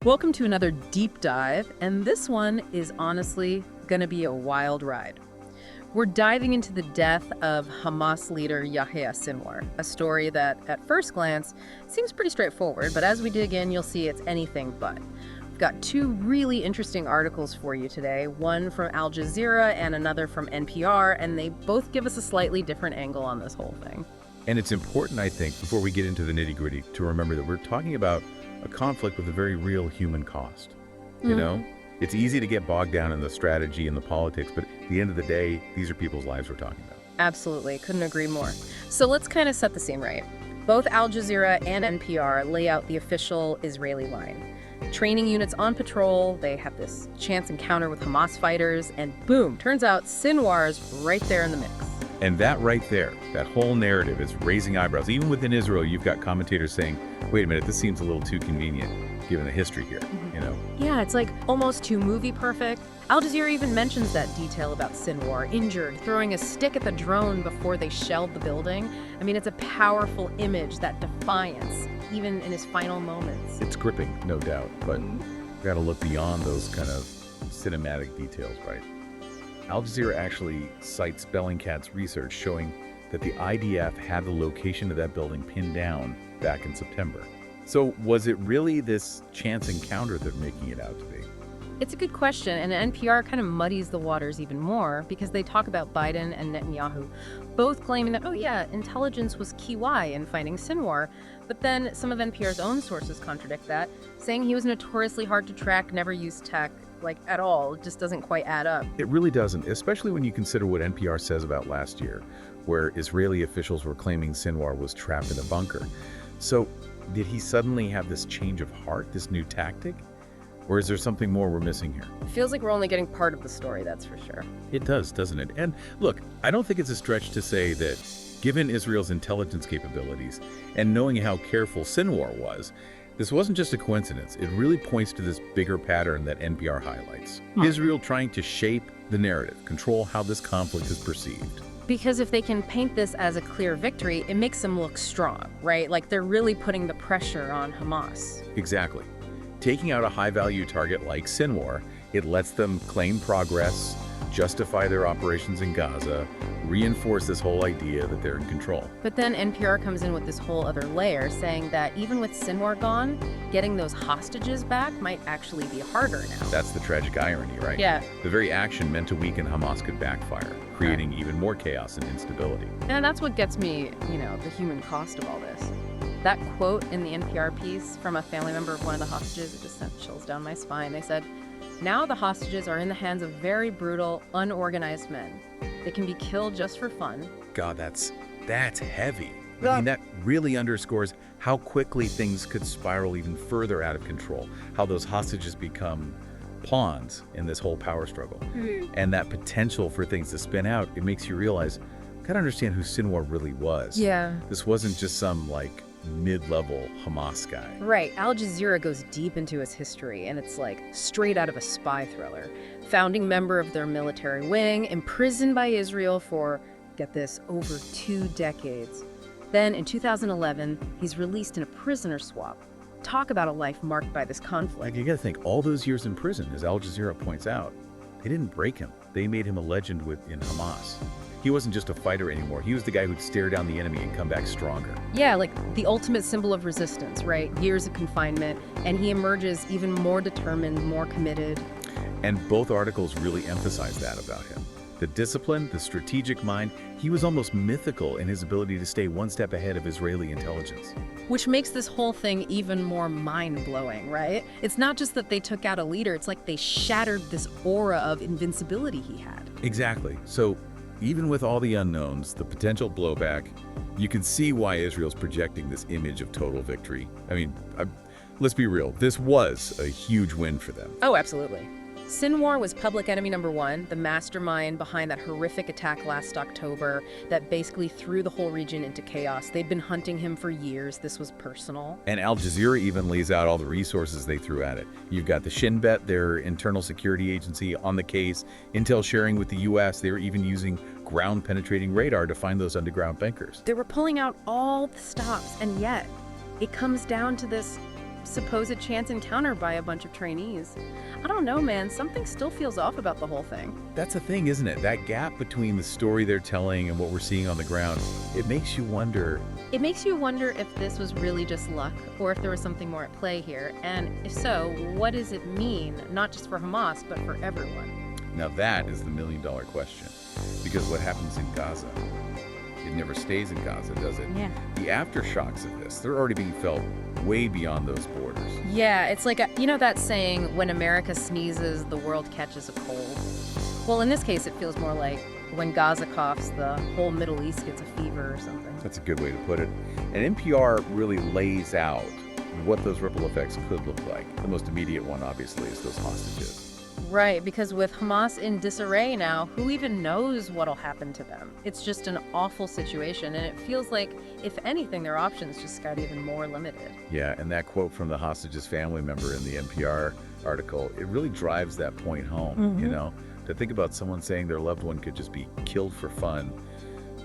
Welcome to another deep dive, and this one is honestly going to be a wild ride. We're diving into the death of Hamas leader Yahya Sinwar, a story that, at first glance, seems pretty straightforward, but as we dig in, you'll see it's anything but. We've got two really interesting articles for you today, one from Al Jazeera and another from NPR, and they both give us a slightly different angle on this whole thing. And it's important, I think, before we get into the nitty-gritty, to remember that we're talking about a conflict with a very real human cost. You know, it's easy to get bogged down in the strategy and the politics, but at the end of the day, these are people's lives we're talking about. Absolutely, couldn't agree more. So let's kind of set the scene right. Both Al Jazeera and NPR lay out the official Israeli line. Training units on patrol, they have this chance encounter with Hamas fighters, and boom, turns out Sinwar's right there in the mix. And that right there, that whole narrative is raising eyebrows. Even within Israel, you've got commentators saying, wait a minute, this seems a little too convenient, given the history here, you know? Yeah, it's like almost too movie perfect. Al Jazeera even mentions that detail about Sinwar, injured, throwing a stick at the drone before they shelled the building. I mean, it's a powerful image, that defiance, even in his final moments. It's gripping, no doubt, but we've got to look beyond those kind of cinematic details, right? Al Jazeera actually cites Bellingcat's research showing that the IDF had the location of that building pinned down back in September. So was it really this chance encounter they're making it out to be? It's a good question, and NPR kind of muddies the waters even more because they talk about Biden and Netanyahu both claiming that, oh yeah, intelligence was key in finding Sinwar, but then some of NPR's own sources contradict that, saying he was notoriously hard to track, never used tech, like at all. It just doesn't quite add up. It really doesn't, especially when you consider what NPR says about last year, where Israeli officials were claiming Sinwar was trapped in a bunker. So did he suddenly have this change of heart, this new tactic? Or is there something more we're missing here? It feels like we're only getting part of the story, that's for sure. It does, doesn't it? And look, I don't think it's a stretch to say that given Israel's intelligence capabilities and knowing how careful Sinwar was, this wasn't just a coincidence. It really points to this bigger pattern that NPR highlights. Israel trying to shape the narrative, control how this conflict is perceived. Because if they can paint this as a clear victory, it makes them look strong, right? Like they're really putting the pressure on Hamas. Exactly. Taking out a high-value target like Sinwar, it lets them claim progress, justify their operations in Gaza, reinforce this whole idea that they're in control. But then NPR comes in with this whole other layer saying that even with Sinwar gone, getting those hostages back might actually be harder now. That's the tragic irony, right? Yeah. The very action meant to weaken Hamas could backfire, creating even more chaos and instability. And that's what gets me, the human cost of all this. That quote in the NPR piece from a family member of one of the hostages, it just sent chills down my spine. They said, now the hostages are in the hands of very brutal, unorganized men. They can be killed just for fun. God, that's heavy. I mean, that really underscores how quickly things could spiral even further out of control, how those hostages become pawns in this whole power struggle. And that potential for things to spin out, it makes you realize, gotta understand who Sinwar really was. Yeah. This wasn't just some, mid-level Hamas guy. Right. Al Jazeera goes deep into his history, and it's like straight out of a spy thriller. Founding member of their military wing, imprisoned by Israel for, get this, over 2 decades. Then in 2011, he's released in a prisoner swap. Talk about a life marked by this conflict. You gotta think, all those years in prison, as Al Jazeera points out, they didn't break him. They made him a legend in Hamas. He wasn't just a fighter anymore. He was the guy who'd stare down the enemy and come back stronger. Yeah, like the ultimate symbol of resistance, right? Years of confinement, and he emerges even more determined, more committed. And both articles really emphasize that about him. The discipline, the strategic mind, he was almost mythical in his ability to stay one step ahead of Israeli intelligence. Which makes this whole thing even more mind-blowing, right? It's not just that they took out a leader, it's like they shattered this aura of invincibility he had. Exactly. So even with all the unknowns, the potential blowback, you can see why Israel's projecting this image of total victory. I mean, let's be real, this was a huge win for them. Oh, absolutely. Sinwar was public enemy number 1, the mastermind behind that horrific attack last October that basically threw the whole region into chaos. They'd been hunting him for years. This was personal. And Al Jazeera even lays out all the resources they threw at it. You've got the Shin Bet, their internal security agency, on the case, intel sharing with the U.S. They were even using ground-penetrating radar to find those underground bunkers. They were pulling out all the stops, and yet it comes down to this supposed chance encounter by a bunch of trainees. I don't know, man. Something still feels off about the whole thing. That's the thing, isn't it? That gap between the story they're telling and what we're seeing on the ground, it makes you wonder. It makes you wonder if this was really just luck or if there was something more at play here. And if so, what does it mean, not just for Hamas, but for everyone? Now that is the million-dollar question. Because what happens in Gaza, it never stays in Gaza, does it? Yeah. The aftershocks of this, they're already being felt way beyond those borders. Yeah, it's like, you know that saying, when America sneezes, the world catches a cold? Well, in this case, it feels more like when Gaza coughs, the whole Middle East gets a fever or something. That's a good way to put it. And NPR really lays out what those ripple effects could look like. The most immediate one, obviously, is those hostages. Right, because with Hamas in disarray now, who even knows what'll happen to them? It's just an awful situation, and it feels like, if anything, their options just got even more limited. Yeah, and that quote from the hostage's family member in the NPR article, it really drives that point home, you know? To think about someone saying their loved one could just be killed for fun,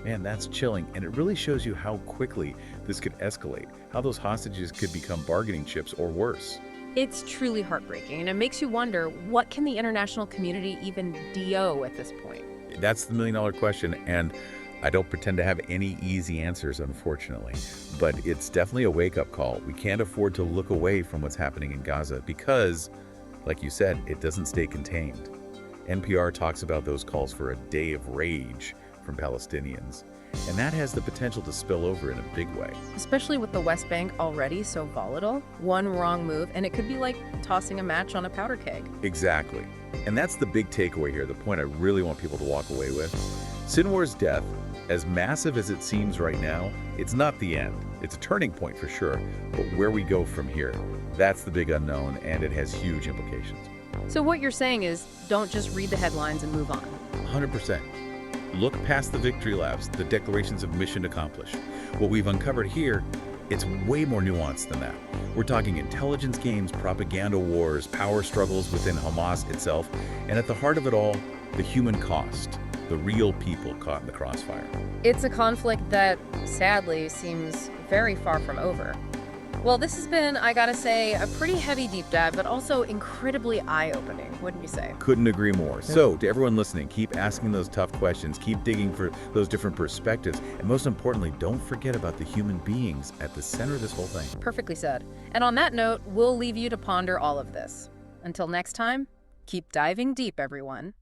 man, that's chilling. And it really shows you how quickly this could escalate, how those hostages could become bargaining chips or worse. It's truly heartbreaking, and it makes you wonder, what can the international community even do at this point? That's the million-dollar question, and I don't pretend to have any easy answers, unfortunately. But it's definitely a wake-up call. We can't afford to look away from what's happening in Gaza because, like you said, it doesn't stay contained. NPR talks about those calls for a day of rage from Palestinians, and that has the potential to spill over in a big way. Especially with the West Bank already so volatile, one wrong move, and it could be like tossing a match on a powder keg. Exactly. And that's the big takeaway here, the point I really want people to walk away with. Sinwar's death, as massive as it seems right now, it's not the end. It's a turning point for sure, but where we go from here, that's the big unknown, and it has huge implications. So what you're saying is, don't just read the headlines and move on. 100%. Look past the victory laps, the declarations of mission accomplished. What we've uncovered here, it's way more nuanced than that. We're talking intelligence games, propaganda wars, power struggles within Hamas itself, and at the heart of it all, the human cost, the real people caught in the crossfire. It's a conflict that, sadly, seems very far from over. Well, this has been, I gotta say, a pretty heavy deep dive, but also incredibly eye-opening, wouldn't you say? Couldn't agree more. So, to everyone listening, keep asking those tough questions, keep digging for those different perspectives, and most importantly, don't forget about the human beings at the center of this whole thing. Perfectly said. And on that note, we'll leave you to ponder all of this. Until next time, keep diving deep, everyone.